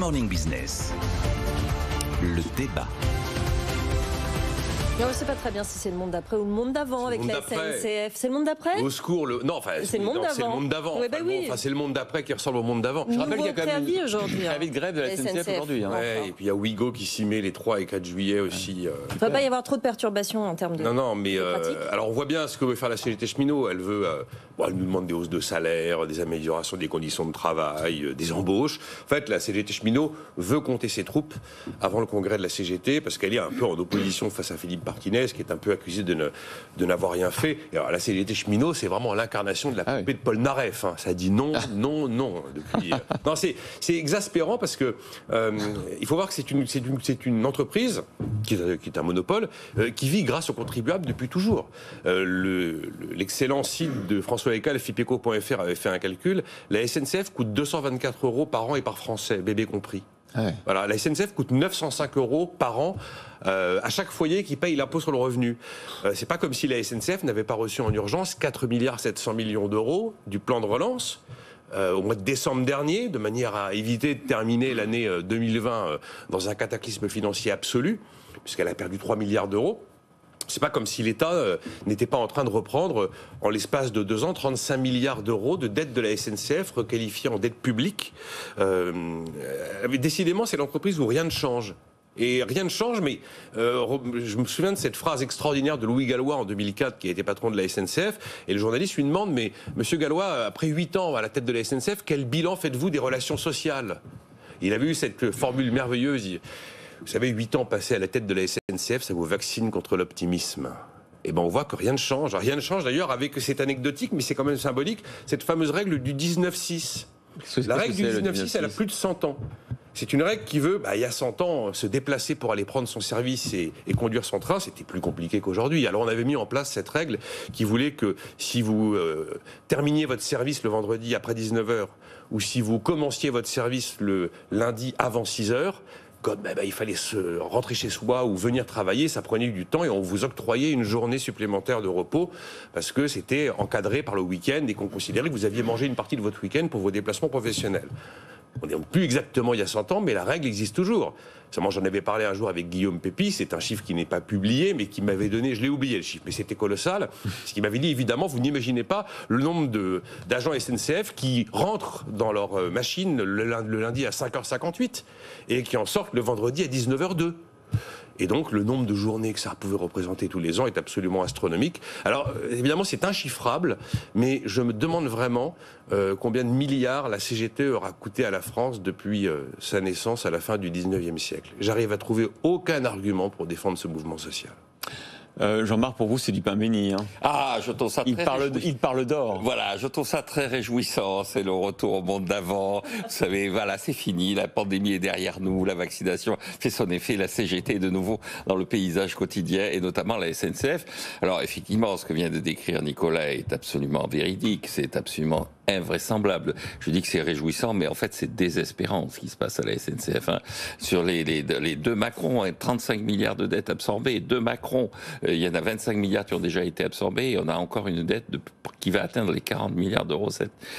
Morning Business. Le débat. On ne sait pas très bien si c'est le monde d'après ou le monde d'avant avec la SNCF. C'est le monde d'après ? Au secours, non, enfin, c'est le monde d'avant. Oui, bah oui. Enfin, c'est le monde d'après qui ressemble au monde d'avant. Je rappelle qu'il y a quand même une préavis de grève de la SNCF aujourd'hui. Ouais, et puis il y a Ouigo qui s'y met les 3 et 4 juillet aussi. Il ne va pas y avoir trop de perturbations en termes de. Non, mais alors on voit bien ce que veut faire la CGT cheminot. Elle veut, elle nous demande des hausses de salaire, des améliorations des conditions de travail, des embauches. En fait, la CGT cheminot veut compter ses troupes avant le congrès de la CGT parce qu'elle est un peu en opposition face à Philippe Martinez, qui est un peu accusé de n'avoir rien fait. Et alors, la CGT cheminot, c'est vraiment l'incarnation de la poupée de Paul Naref. Hein. Ça dit non, non, non. Depuis, non, c'est exaspérant parce que il faut voir que c'est une entreprise qui est un monopole qui vit grâce aux contribuables depuis toujours. L'excellent site de François Ecal, fipeco.fr, avait fait un calcul. La SNCF coûte 224 € par an et par Français, bébé compris. Voilà, la SNCF coûte 905 € par an à chaque foyer qui paye l'impôt sur le revenu. C'est pas comme si la SNCF n'avait pas reçu en urgence 4,7 milliards d'euros du plan de relance au mois de décembre dernier, de manière à éviter de terminer l'année 2020 dans un cataclysme financier absolu, puisqu'elle a perdu 3 milliards d'euros. C'est pas comme si l'État n'était pas en train de reprendre, en l'espace de 2 ans, 35 milliards d'euros de dette de la SNCF, requalifiée en dette publique. Décidément, c'est l'entreprise où rien ne change. Et rien ne change, mais je me souviens de cette phrase extraordinaire de Louis Gallois en 2004, qui a été patron de la SNCF, et le journaliste lui demande, mais Monsieur Gallois, après 8 ans à la tête de la SNCF, quel bilan faites-vous des relations sociales ? Il avait eu cette formule merveilleuse. Vous savez, 8 ans passés à la tête de la SNCF, ça vous vaccine contre l'optimisme. Et ben on voit que rien ne change. Rien ne change d'ailleurs avec, c'est anecdotique, mais c'est quand même symbolique, cette fameuse règle du 19-6. La règle du 19-6, elle a plus de 100 ans. C'est une règle qui veut, il y a 100 ans, se déplacer pour aller prendre son service et conduire son train. C'était plus compliqué qu'aujourd'hui. Alors on avait mis en place cette règle qui voulait que si vous terminiez votre service le vendredi après 19h, ou si vous commenciez votre service le lundi avant 6h, comme il fallait se rentrer chez soi ou venir travailler, ça prenait du temps et on vous octroyait une journée supplémentaire de repos parce que c'était encadré par le week-end et qu'on considérait que vous aviez mangé une partie de votre week-end pour vos déplacements professionnels. On n'est plus exactement il y a 100 ans, mais la règle existe toujours. Seulement, j'en avais parlé un jour avec Guillaume Pépi, c'est un chiffre qui n'est pas publié, mais qui m'avait donné, je l'ai oublié le chiffre, mais c'était colossal. Ce qu'il m'avait dit, évidemment, vous n'imaginez pas le nombre d'agents SNCF qui rentrent dans leur machine le lundi à 5h58 et qui en sortent le vendredi à 19h02. Et donc, le nombre de journées que ça pouvait représenter tous les ans est absolument astronomique. Alors, évidemment, c'est inchiffrable, mais je me demande vraiment combien de milliards la CGT aura coûté à la France depuis sa naissance à la fin du 19e siècle. J'arrive à trouver aucun argument pour défendre ce mouvement social. Jean-Marc, pour vous, c'est du pain béni. Hein. Ah, je trouve ça très il parle d'or. Voilà, je trouve ça très réjouissant. C'est le retour au monde d'avant. Vous savez, voilà, c'est fini. La pandémie est derrière nous. La vaccination fait son effet. La CGT est de nouveau dans le paysage quotidien et notamment la SNCF. Alors, effectivement, ce que vient de décrire Nicolas est absolument véridique. C'est absolument invraisemblable. Je dis que c'est réjouissant, mais en fait, c'est désespérant ce qui se passe à la SNCF. Hein. Sur les deux Macron, 35 milliards de dettes absorbées. Deux Macron, il y en a 25 milliards qui ont déjà été absorbés et on a encore une dette qui va atteindre les 40 milliards d'euros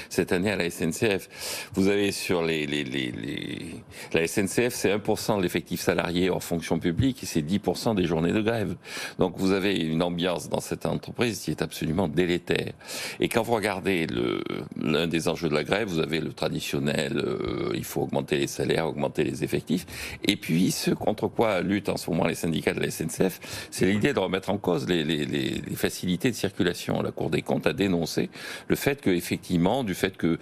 cette année à la SNCF. Vous avez sur la SNCF, c'est 1% de l'effectif salarié hors fonction publique et c'est 10% des journées de grève. Donc vous avez une ambiance dans cette entreprise qui est absolument délétère. Et quand vous regardez l'un des enjeux de la grève, vous avez le traditionnel, il faut augmenter les salaires, augmenter les effectifs. Et puis ce contre quoi luttent en ce moment les syndicats de la SNCF, c'est l'idée de remettre en cause les facilités de circulation. La Cour des comptes a dénoncé le fait que, effectivement, du fait que,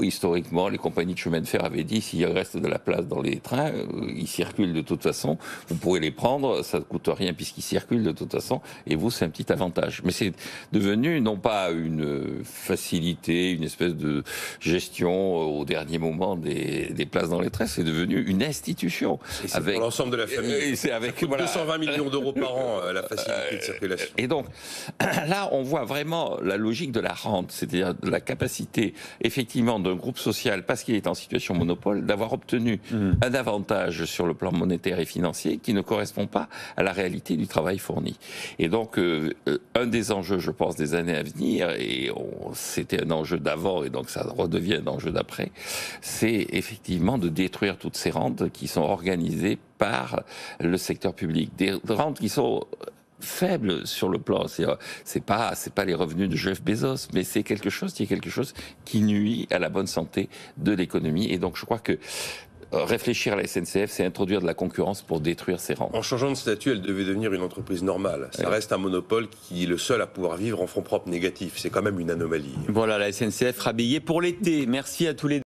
historiquement, les compagnies de chemin de fer avaient dit s'il reste de la place dans les trains, ils circulent de toute façon, vous pourrez les prendre, ça ne coûte rien puisqu'ils circulent de toute façon, et vous, c'est un petit avantage. Mais c'est devenu non pas une facilité, une espèce de gestion au dernier moment des places dans les trains, c'est devenu une institution. Et c'est avec, pour l'ensemble de la famille. Et c'est avec 220 millions d'euros par an, la facilité facilité de circulation. Et donc, là, on voit vraiment la logique de la rente, c'est-à-dire de la capacité, effectivement, d'un groupe social, parce qu'il est en situation monopole, d'avoir obtenu un avantage sur le plan monétaire et financier qui ne correspond pas à la réalité du travail fourni. Et donc, un des enjeux, je pense, des années à venir, et c'était un enjeu d'avant, et donc ça redevient un enjeu d'après, c'est effectivement de détruire toutes ces rentes qui sont organisées par le secteur public. Des rentes qui sont faibles sur le plan, c'est pas les revenus de Jeff Bezos, mais c'est quelque chose qui nuit à la bonne santé de l'économie. Et donc je crois que réfléchir à la SNCF, c'est introduire de la concurrence pour détruire ces rentes. En changeant de statut, elle devait devenir une entreprise normale. Ça reste un monopole qui est le seul à pouvoir vivre en fonds propres négatifs. C'est quand même une anomalie. Voilà, la SNCF rhabillée pour l'été. Merci à tous les deux.